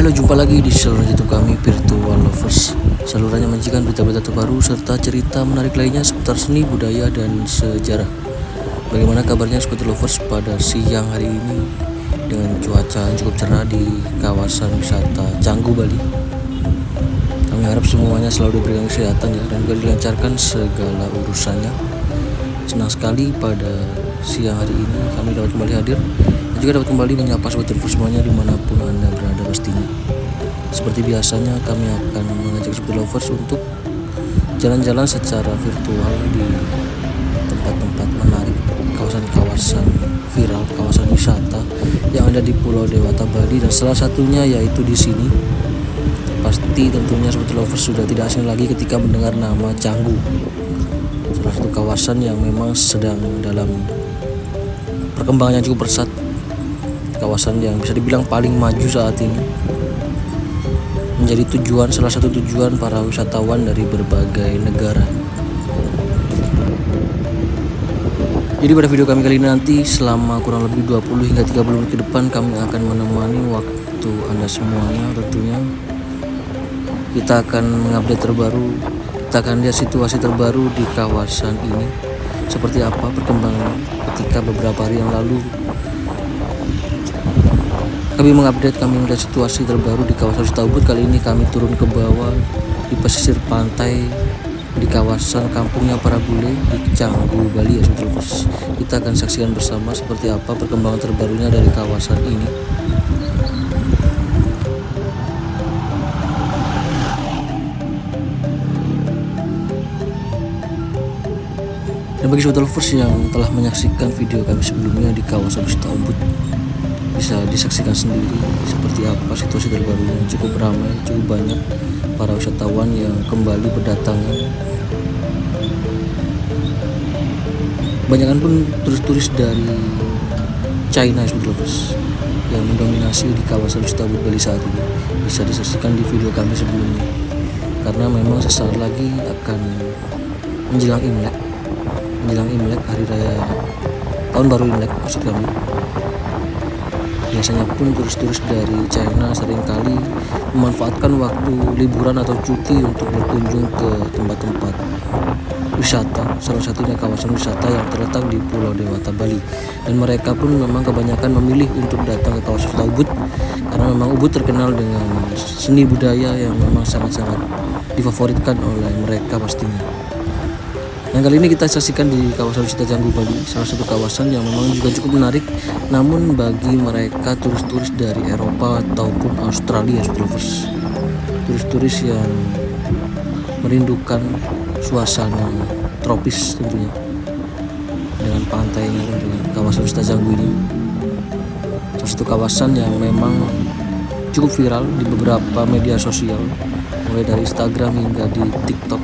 Halo, jumpa lagi di saluran YouTube kami, Virtual Lovers. Salurannya menyajikan berita-berita terbaru serta cerita menarik lainnya seputar seni, budaya, dan sejarah. Bagaimana kabarnya Sobat Lovers pada siang hari ini dengan cuaca yang cukup cerah di kawasan wisata Canggu, Bali? Kami harap semuanya selalu diberikan kesehatan ya, dan juga dilancarkan segala urusannya. Senang sekali pada siang hari ini kami dapat kembali hadir dan juga dapat kembali menyapa Sobat Lovers semuanya dimanapun Anda berada pastinya. Seperti biasanya kami akan mengajak Sobat Lovers untuk jalan-jalan secara virtual di tempat-tempat menarik, kawasan-kawasan viral, kawasan wisata yang ada di Pulau Dewata, Bali, dan salah satunya yaitu di sini. Pasti tentunya Sobat Lovers sudah tidak asing lagi ketika mendengar nama Canggu, salah satu kawasan yang memang sedang dalam perkembangan yang cukup pesat, kawasan yang bisa dibilang paling maju saat ini, menjadi salah satu tujuan para wisatawan dari berbagai negara. Jadi pada video kami kali ini nanti selama kurang lebih 20 hingga 30 menit ke depan kami akan menemani waktu Anda semuanya tentunya. Kita akan mengupdate terbaru, kita akan lihat situasi terbaru di kawasan ini, seperti apa perkembangannya ketika beberapa hari yang lalu kami melihat situasi terbaru di kawasan wisata Ubud. Kali ini kami turun ke bawah di pesisir pantai di kawasan kampungnya para bule di Canggu, Bali ya Sobat Lovers. Kita akan saksikan bersama seperti apa perkembangan terbarunya dari kawasan ini. Dan bagi Sobat Lovers yang telah menyaksikan video kami sebelumnya di kawasan wisata Ubud, bisa disaksikan sendiri seperti apa situasi terbarunya. Cukup ramai, cukup banyak para wisatawan yang kembali berdatangan. Kebanyakan pun turis-turis dari China Sobat Lovers yang mendominasi di kawasan wisata Ubud Bali saat ini. Bisa disaksikan di video kami sebelumnya, karena memang sesaat lagi akan menjelang Imlek, hari raya tahun baru Imlek maksud kami. Biasanya pun turis-turis dari China seringkali memanfaatkan waktu liburan atau cuti untuk berkunjung ke tempat-tempat wisata, salah satunya kawasan wisata yang terletak di Pulau Dewata, Bali. Dan mereka pun memang kebanyakan memilih untuk datang ke kawasan wisata Ubud karena memang Ubud terkenal dengan seni budaya yang memang sangat-sangat difavoritkan oleh mereka pastinya. Dan kali ini kita saksikan di kawasan wisata Canggu, Bali, salah satu kawasan yang memang juga cukup menarik. Namun bagi mereka turis-turis dari Eropa ataupun Australia, Lovers, turis-turis yang merindukan suasana tropis tentunya dengan pantainya tentunya, kawasan wisata Canggu ini salah satu kawasan yang memang cukup viral di beberapa media sosial, mulai dari Instagram hingga di TikTok,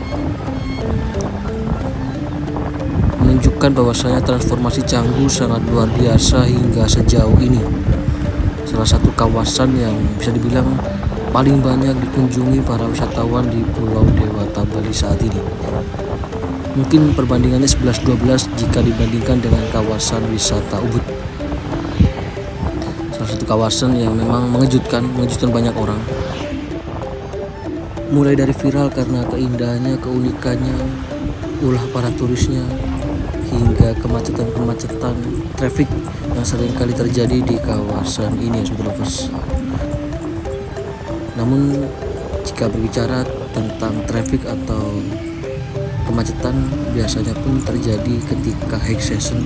menunjukkan bahwasanya transformasi Canggu sangat luar biasa hingga sejauh ini. Salah satu kawasan yang bisa dibilang paling banyak dikunjungi para wisatawan di Pulau Dewata, Bali saat ini. Mungkin perbandingannya 11-12 jika dibandingkan dengan kawasan wisata Ubud. Salah satu kawasan yang memang mengejutkan banyak orang. Mulai dari viral karena keindahannya, keunikannya, ulah para turisnya, hingga kemacetan traffic yang sering kali terjadi di kawasan ini ya Sobat Lovers. Namun jika berbicara tentang traffic atau kemacetan, biasanya pun terjadi ketika high season,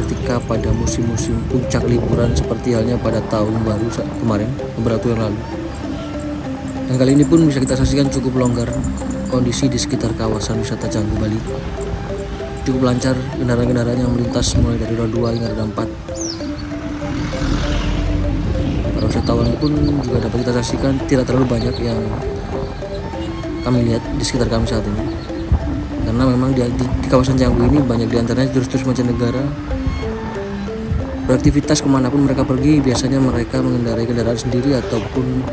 ketika pada musim-musim puncak liburan seperti halnya pada tahun baru kemarin beberapa waktu yang lalu. Dan kali ini pun bisa kita saksikan cukup longgar kondisi di sekitar kawasan wisata Canggu, Bali. Cukup lancar kendaraan-kendaraan yang melintas mulai dari roda 2 hingga roda 4. Para wisatawan pun juga dapat kita saksikan tidak terlalu banyak yang kami lihat di sekitar kami saat ini, karena memang di kawasan Canggu ini banyak diantaranya turis-turis mancanegara. Beraktivitas kemanapun mereka pergi, biasanya mereka mengendarai kendaraan sendiri ataupun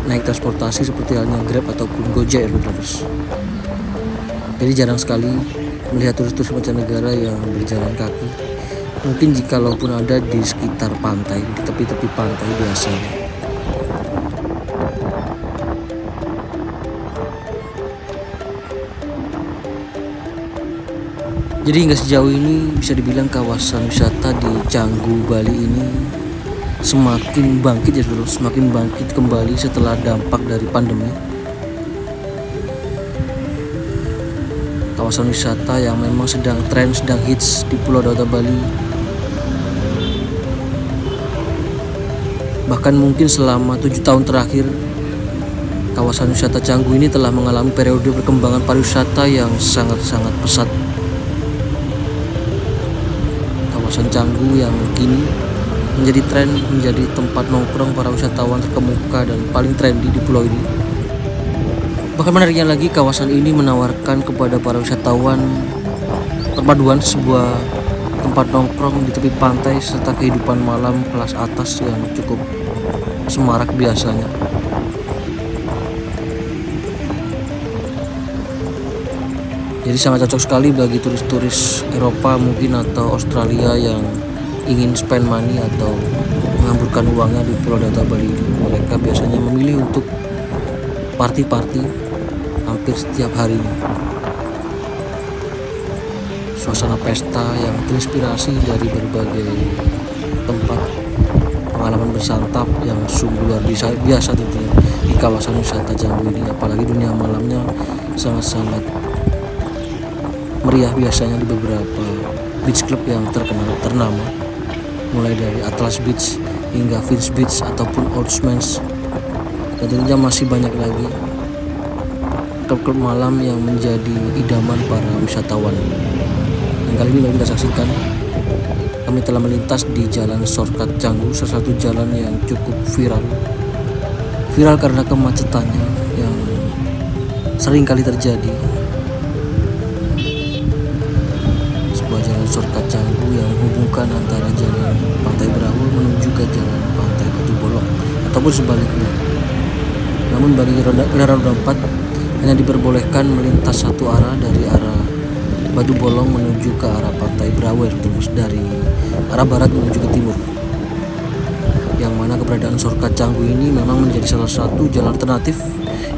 naik transportasi seperti halnya Grab ataupun Gojek, Lovers. Jadi jarang sekali melihat turis-turis mancanegara yang berjalan kaki. Mungkin jikalaupun ada di sekitar pantai, di tepi-tepi pantai biasanya. Jadi hingga sejauh ini bisa dibilang kawasan wisata di Canggu Bali ini semakin bangkit ya saudara, semakin bangkit kembali setelah dampak dari pandemi. Kawasan wisata yang memang sedang tren, sedang hits di Pulau Dewata Bali. Bahkan mungkin selama 7 tahun terakhir, kawasan wisata Canggu ini telah mengalami periode perkembangan pariwisata yang sangat-sangat pesat. Kawasan Canggu yang kini menjadi tren, menjadi tempat nongkrong para wisatawan terkemuka dan paling trendy di pulau ini. Bahkan menariknya lagi, kawasan ini menawarkan kepada para wisatawan perpaduan sebuah tempat nongkrong di tepi pantai serta kehidupan malam kelas atas yang cukup semarak biasanya. Jadi sangat cocok sekali bagi turis-turis Eropa mungkin atau Australia yang ingin spend money atau mengamburkan uangnya di Pulau Dewata Bali ini. Mereka biasanya memilih untuk party-party hampir setiap harinya. Suasana pesta yang terinspirasi dari berbagai tempat, pengalaman bersantap yang sungguh luar biasa tentunya di kawasan wisata Canggu ini. Apalagi dunia malamnya sangat-sangat meriah biasanya di beberapa beach club yang ternama, mulai dari Atlas Beach hingga Vince Beach ataupun Oldsmans, dan tentunya masih banyak lagi klub-klub malam yang menjadi idaman para wisatawan. Dan kali ini kita saksikan, kami telah melintas di Jalan Shortcut Canggu, salah satu jalan yang cukup viral karena kemacetannya yang sering kali terjadi. Jalan Shortcut Canggu yang menghubungkan antara jalan Pantai Berawul menuju ke jalan Pantai Batu Bolong ataupun sebaliknya. Namun bagi kendaraan roda 4 hanya diperbolehkan melintas satu arah dari arah Batu Bolong menuju ke arah Pantai Berawul, terus dari arah barat menuju ke timur. Yang mana keberadaan Shortcut Canggu ini memang menjadi salah satu jalan alternatif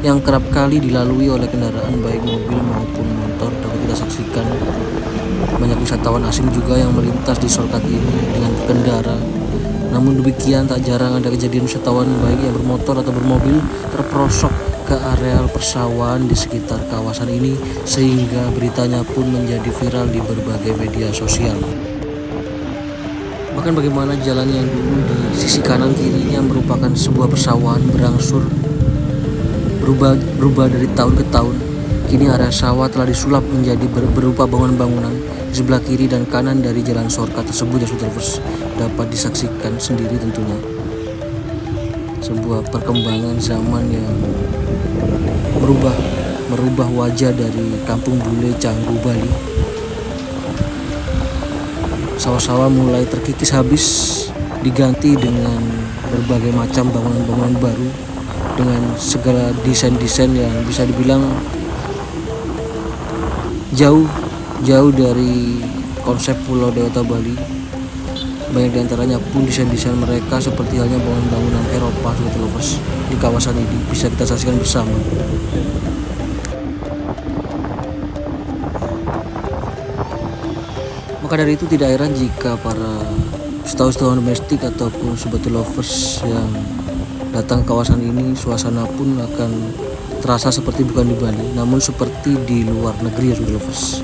yang kerap kali dilalui oleh kendaraan baik mobil maupun motor. Dapat kita saksikan banyak wisatawan asing juga yang melintas di shortcut ini dengan berkendara. Namun demikian, tak jarang ada kejadian wisatawan baik yang bermotor atau bermobil terperosok ke areal persawahan di sekitar kawasan ini, sehingga beritanya pun menjadi viral di berbagai media sosial. Bahkan bagaimana jalan yang dulu di sisi kanan kirinya merupakan sebuah persawahan berangsur berubah dari tahun ke tahun. Kini area sawah telah disulap menjadi berupa bangunan-bangunan di sebelah kiri dan kanan dari jalan shortcut tersebut ya saudara, dapat disaksikan sendiri tentunya. Sebuah perkembangan zaman yang merubah wajah dari kampung bule Canggu Bali. Sawah-sawah mulai terkikis habis, diganti dengan berbagai macam bangunan-bangunan baru dengan segala desain-desain yang bisa dibilang jauh dari konsep Pulau Dewata Bali. Banyak diantaranya pun desain-desain mereka seperti halnya bangunan-bangunan Eropa di kawasan ini bisa kita saksikan bersama. Maka dari itu tidak heran jika para wisatawan domestik ataupun sobat lovers yang datang ke kawasan ini, suasana pun akan terasa seperti bukan di Bali, namun seperti di luar negeri ya lovers.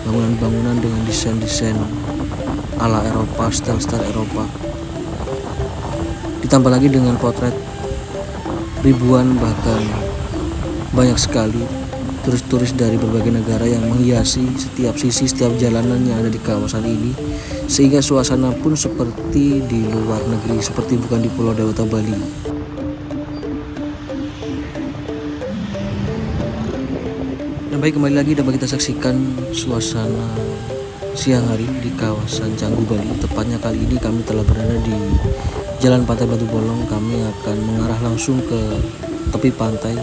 Bangunan-bangunan dengan desain-desain ala Eropa, style Eropa, ditambah lagi dengan potret ribuan bahkan banyak sekali turis-turis dari berbagai negara yang menghiasi setiap sisi, setiap jalanan yang ada di kawasan ini, sehingga suasana pun seperti di luar negeri, seperti bukan di Pulau Dewata Bali. Dan baik, kembali lagi dapat kita saksikan suasana siang hari di kawasan Canggu Bali. Tepatnya kali ini kami telah berada di Jalan Pantai Batu Bolong. Kami akan mengarah langsung ke tepi pantai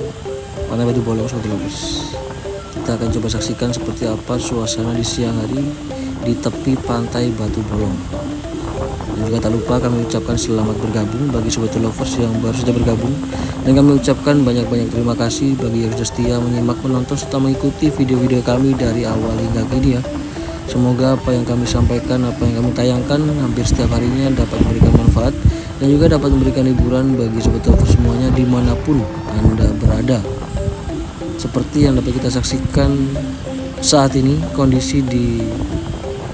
Batu Bolong, saudara. Kita akan coba saksikan seperti apa suasana di siang hari di tepi pantai Batu Bolong. Dan juga tak lupa kami ucapkan selamat bergabung bagi sobat lovers yang baru saja bergabung, dan kami ucapkan banyak-banyak terima kasih bagi yang sudah setia menyimak, menonton serta mengikuti video-video kami dari awal hingga kini ya. Semoga apa yang kami sampaikan, apa yang kami tayangkan hampir setiap harinya dapat memberikan manfaat dan juga dapat memberikan hiburan bagi sobat lovers semuanya dimanapun Anda berada. Seperti yang dapat kita saksikan saat ini, kondisi di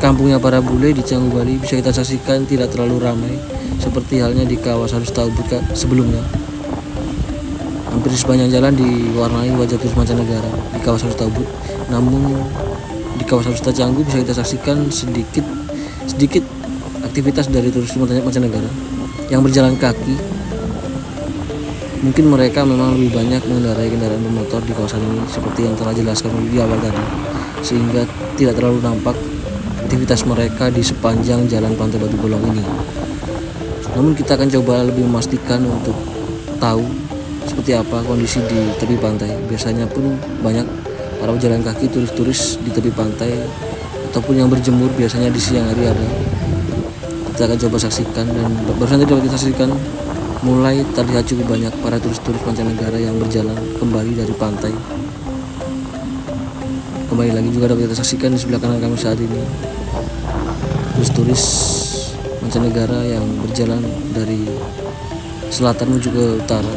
kampungnya para bule di Canggu, Bali bisa kita saksikan tidak terlalu ramai seperti halnya di kawasan Wisata Ubud sebelumnya. Hampir sepanjang jalan diwarnai wajah turis mancanegara di kawasan Wisata Ubud. Namun di kawasan Wisata Canggu bisa kita saksikan sedikit aktivitas dari turis mancanegara yang berjalan kaki. Mungkin mereka memang lebih banyak mengendarai kendaraan bermotor di kawasan ini seperti yang telah jelaskan di awal tadi, sehingga tidak terlalu nampak aktivitas mereka di sepanjang jalan Pantai Batu Bolong ini. Namun kita akan coba lebih memastikan untuk tahu seperti apa kondisi di tepi pantai. Biasanya pun banyak para pejalan kaki, turis-turis di tepi pantai ataupun yang berjemur biasanya di siang hari ada. Kita akan coba saksikan, dan barusan tadi dapat kita saksikan mulai terlihat cukup banyak para turis-turis mancanegara yang berjalan kembali dari pantai. Kembali lagi juga dapat kita saksikan di sebelah kanan kami saat ini turis-turis mancanegara yang berjalan dari selatan menuju ke utara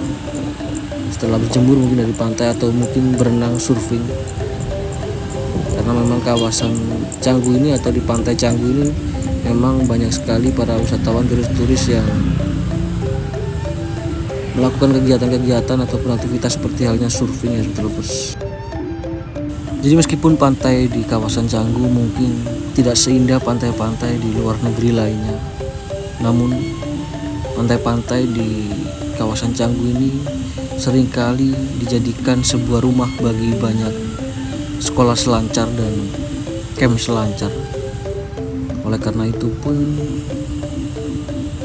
setelah berjemur mungkin dari pantai atau mungkin berenang surfing, karena memang kawasan Canggu ini atau di pantai Canggu ini memang banyak sekali para wisatawan turis-turis yang melakukan kegiatan-kegiatan ataupun aktivitas seperti halnya surfing ya terus. Jadi meskipun pantai di kawasan Canggu mungkin tidak seindah pantai-pantai di luar negeri lainnya, namun pantai-pantai di kawasan Canggu ini seringkali dijadikan sebuah rumah bagi banyak sekolah selancar dan camp selancar. Oleh karena itu pun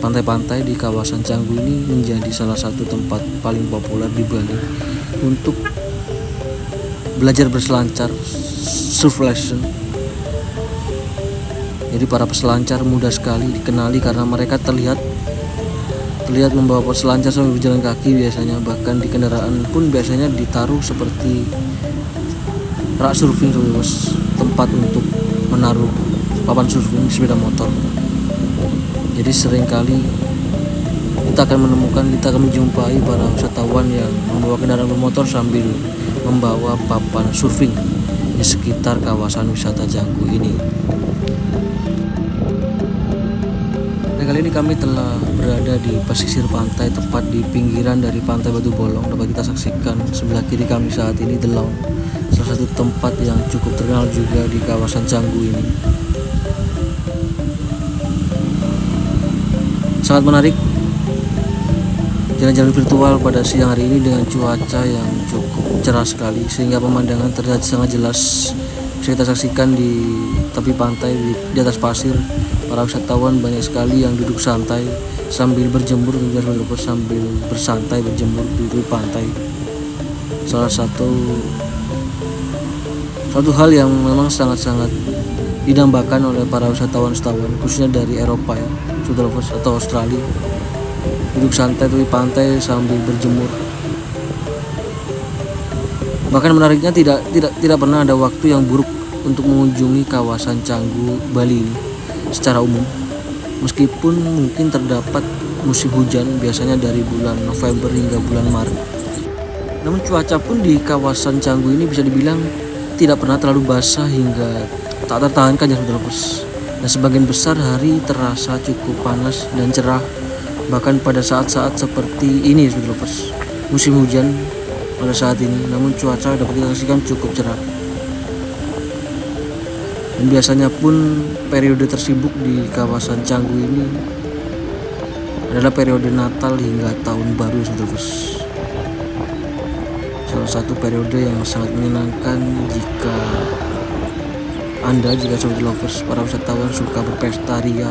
pantai-pantai di kawasan Canggu ini menjadi salah satu tempat paling populer di Bali untuk belajar berselancar, surf lesson. Jadi para peselancar mudah sekali dikenali karena mereka terlihat membawa peselancar sambil berjalan kaki biasanya, bahkan di kendaraan pun biasanya ditaruh seperti rak surfing, tempat untuk menaruh papan surfing sepeda motor. Jadi seringkali kita akan menjumpai para wisatawan yang membawa kendaraan bermotor sambil membawa papan surfing di sekitar kawasan wisata Canggu ini. Dan kali ini kami telah berada di pesisir pantai, tepat di pinggiran dari Pantai Batu Bolong. Dapat kita saksikan sebelah kiri kami saat ini The Lawn, salah satu tempat yang cukup terkenal juga di kawasan Canggu ini. Sangat menarik jalan-jalan virtual pada siang hari ini dengan cuaca yang cukup cerah sekali, sehingga pemandangan terlihat sangat jelas. Bisa kita saksikan di tepi pantai, di atas pasir, para wisatawan banyak sekali yang duduk santai sambil berjemur, sambil bersantai berjemur di tepi pantai. Salah satu hal yang memang sangat-sangat didambakan oleh para wisatawan khususnya dari Eropa ya, atau Australia, duduk santai di pantai sambil berjemur. Bahkan menariknya tidak pernah ada waktu yang buruk untuk mengunjungi kawasan Canggu Bali ini secara umum. Meskipun mungkin terdapat musim hujan biasanya dari bulan November hingga bulan Maret, namun cuaca pun di kawasan Canggu ini bisa dibilang tidak pernah terlalu basah hingga tak tertahankan ya saudara. Dan sebagian besar hari terasa cukup panas dan cerah, bahkan pada saat-saat seperti ini saudara, musim hujan pada saat ini, namun cuaca dapat kita saksikan cukup cerah. Dan biasanya pun periode tersibuk di kawasan Canggu ini adalah periode Natal hingga Tahun Baru saudara. Salah satu periode yang sangat menyenangkan jika sobat lovers, para wisatawan suka berpesta ria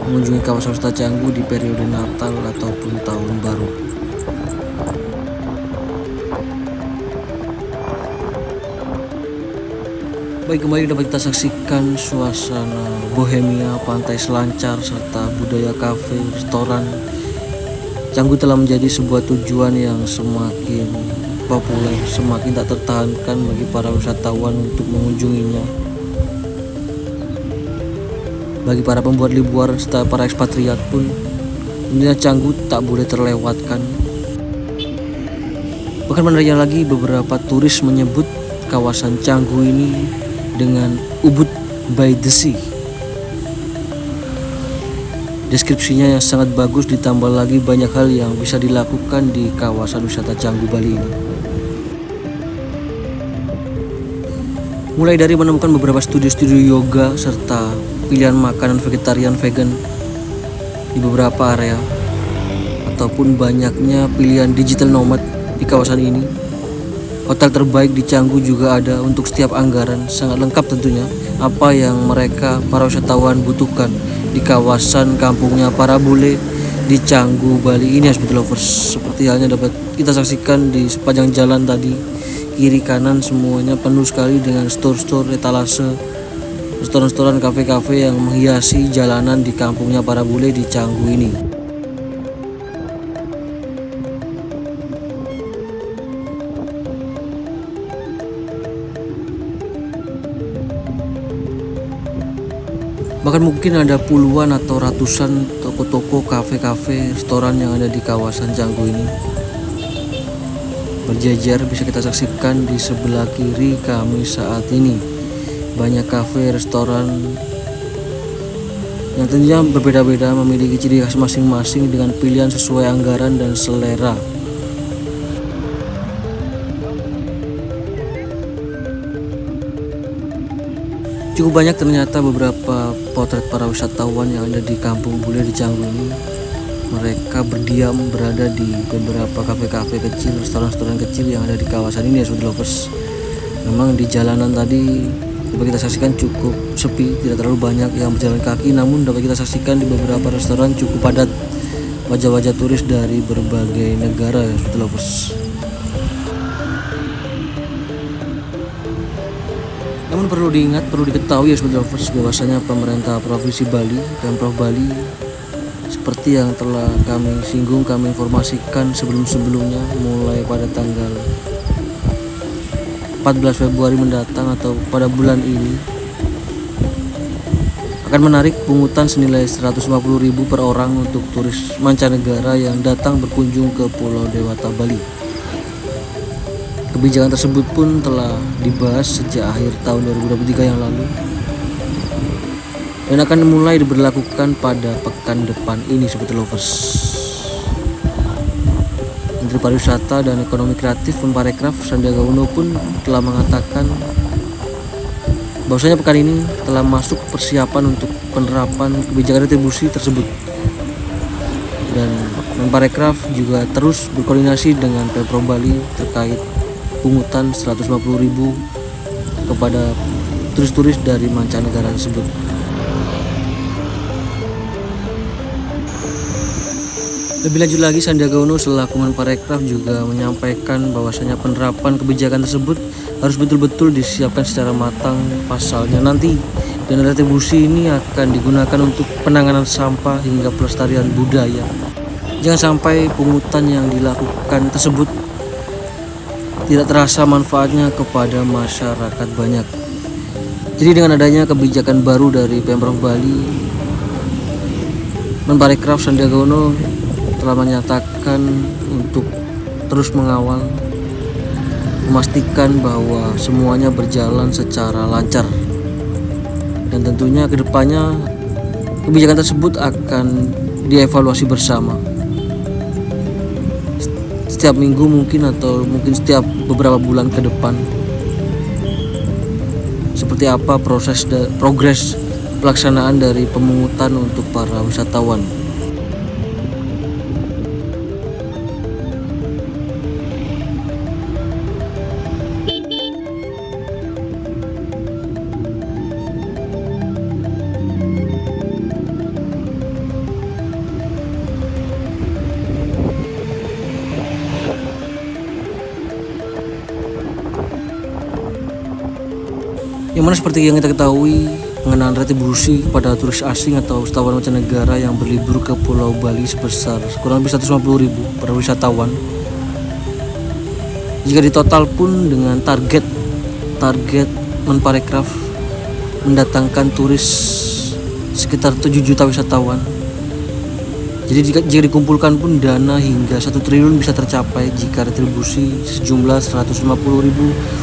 mengunjungi kawasan wisata Canggu di periode Natal ataupun Tahun Baru. Baik, kembali dapat kita saksikan suasana bohemia pantai selancar serta budaya kafe, restoran Canggu telah menjadi sebuah tujuan yang semakin populer, semakin tak tertahankan bagi para wisatawan untuk mengunjunginya. Bagi para pembuat liburan serta para ekspatriat pun, tentunya Canggu tak boleh terlewatkan. Bahkan menariknya lagi, beberapa turis menyebut kawasan Canggu ini dengan Ubud by the Sea. Deskripsinya yang sangat bagus, ditambah lagi banyak hal yang bisa dilakukan di kawasan wisata Canggu Bali ini. Mulai dari menemukan beberapa studio-studio yoga serta pilihan makanan vegetarian vegan di beberapa area, ataupun banyaknya pilihan digital nomad di kawasan ini. Hotel terbaik di Canggu juga ada untuk setiap anggaran, sangat lengkap tentunya apa yang mereka para wisatawan butuhkan di kawasan kampungnya para bule di Canggu Bali ini, Hospital Lovers. Seperti halnya dapat kita saksikan di sepanjang jalan tadi, kiri kanan semuanya penuh sekali dengan store-store, etalase, restoran-restoran, kafe-kafe yang menghiasi jalanan di kampungnya para bule di Canggu ini. Bahkan mungkin ada puluhan atau ratusan toko-toko, kafe-kafe, restoran yang ada di kawasan Canggu ini. Berjejer bisa kita saksikan di sebelah kiri kami saat ini. Banyak kafe, restoran yang tentunya berbeda-beda, memiliki ciri khas masing-masing dengan pilihan sesuai anggaran dan selera. Cukup banyak ternyata beberapa potret para wisatawan yang ada di kampung bule di Canggu ini. Mereka berdiam berada di beberapa kafe-kafe kecil, restoran-restoran kecil yang ada di kawasan ini, ya Sobat Lovers. Memang di jalanan tadi dapat kita saksikan cukup sepi, tidak terlalu banyak yang berjalan kaki, namun dapat kita saksikan di beberapa restoran cukup padat wajah-wajah turis dari berbagai negara, ya Sobat Lovers. Namun perlu diingat, perlu diketahui ya Sobat Lovers, bahwasanya pemerintah Provinsi Bali, Pemprov Bali, seperti yang telah kami singgung, kami informasikan sebelum-sebelumnya, mulai pada tanggal 14 Februari mendatang atau pada bulan ini akan menarik pungutan senilai 150.000 per orang untuk turis mancanegara yang datang berkunjung ke Pulau Dewata Bali. Kebijakan tersebut pun telah dibahas sejak akhir tahun 2023 yang lalu dan akan mulai diberlakukan pada pekan depan ini, Sobat Lovers. Menteri Pariwisata dan Ekonomi Kreatif Menparekraf Sandiaga Uno pun telah mengatakan bahwasanya pekan ini telah masuk persiapan untuk penerapan kebijakan retribusi tersebut, dan Menparekraf juga terus berkoordinasi dengan Pemprov Bali terkait pungutan 150.000 kepada turis-turis dari mancanegara tersebut. Lebih lanjut lagi, Sandiaga Uno selaku Menparekraf juga menyampaikan bahwasanya penerapan kebijakan tersebut harus betul-betul disiapkan secara matang pasalnya nanti, dan retribusi ini akan digunakan untuk penanganan sampah hingga pelestarian budaya. Jangan sampai pungutan yang dilakukan tersebut tidak terasa manfaatnya kepada masyarakat banyak. Jadi dengan adanya kebijakan baru dari Pemprov Bali, Menparekraf Sandiaga Uno telah menyatakan untuk terus mengawal, memastikan bahwa semuanya berjalan secara lancar, dan tentunya kedepannya kebijakan tersebut akan dievaluasi bersama setiap minggu mungkin, atau mungkin setiap beberapa bulan ke depan, seperti apa progres pelaksanaan dari pemungutan untuk para wisatawan. Yang mana seperti yang kita ketahui, pengenaan retribusi pada turis asing atau wisatawan mancanegara yang berlibur ke Pulau Bali sebesar kurang lebih 150.000 para wisatawan. Jika ditotal pun dengan target Menparekraf mendatangkan turis sekitar 7 juta wisatawan. Jadi jika dikumpulkan pun dana hingga 1 triliun bisa tercapai jika retribusi sejumlah 150.000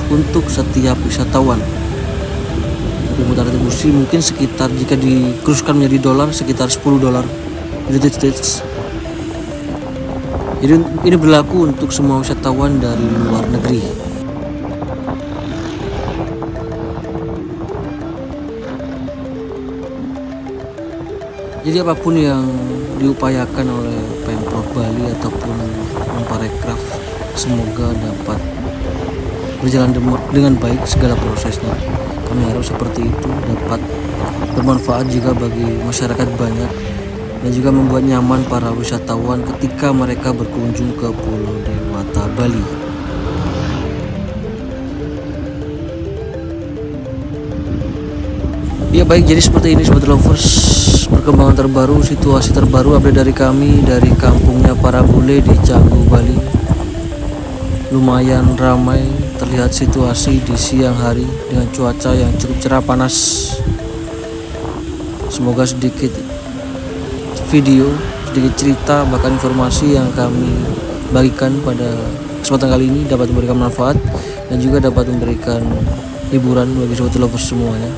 untuk setiap wisatawan. Pemungutan retribusi mungkin sekitar, jika dikuruskan menjadi dolar, sekitar $10 United States. Jadi ini berlaku untuk semua wisatawan dari luar negeri. Jadi apapun yang diupayakan oleh Pemprov Bali ataupun Menparekraf, semoga dapat berjalan dengan baik segala prosesnya. Kami harap seperti itu dapat bermanfaat juga bagi masyarakat banyak dan juga membuat nyaman para wisatawan ketika mereka berkunjung ke Pulau Dewata Bali. Ya baik, jadi seperti ini Sobat Lovers, perkembangan terbaru, situasi terbaru, update dari kami dari kampungnya para bule di Canggu, Bali. Lumayan ramai terlihat situasi di siang hari dengan cuaca yang cukup cerah panas. Semoga sedikit video, sedikit cerita, bahkan informasi yang kami bagikan pada kesempatan kali ini dapat memberikan manfaat dan juga dapat memberikan hiburan bagi Sobat Lovers semuanya.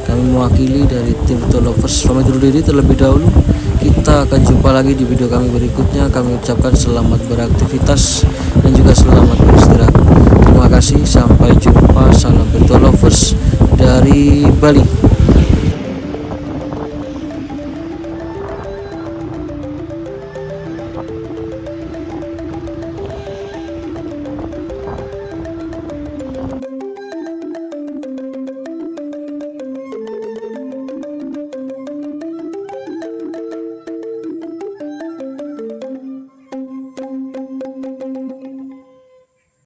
Kami mewakili dari tim Virtual Lovers pamit undur diri terlebih dahulu. Kita akan jumpa lagi di video kami berikutnya. Kami ucapkan selamat beraktivitas dan juga selamat beristirahat. Terima kasih, sampai jumpa. Salam Virtual Lovers dari Bali.